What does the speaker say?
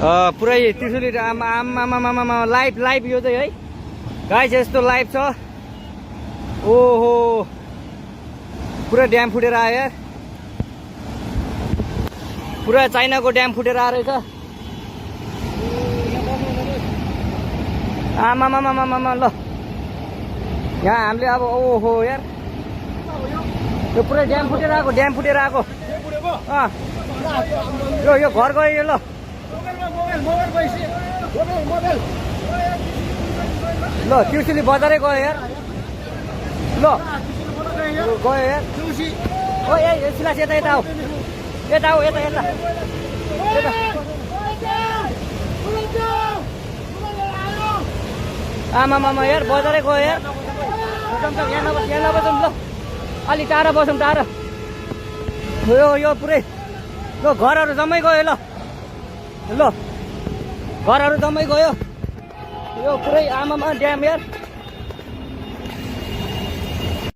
पुरै त्रिशुली आमा लाइभ यो चाहिँ है गाइस यस्तो लाइभ छ। ओहो पुरा ड्याम फुटेर आयो यार, पुरा चाइनाको ड्याम फुटेर आएर छ। आमामामामामा ल यहाँ हामीले अब ओहो यार यो पुरै ड्याम फुटेर आएको यो घर गयो यो। ल ल त्रिशुली बजारै गयो यार। ल गयो यार ओ ए सिलास यता आऊ यता आमामामा यार बजारै गयो यार। यहाँ नबसौँ ल अलि टाढा बसौँ टाढा। यो पुरै ल घरहरू जम्मै गयो। ल घरहरू जम्मै गयो यो पुरै आमामा ड्याम यार।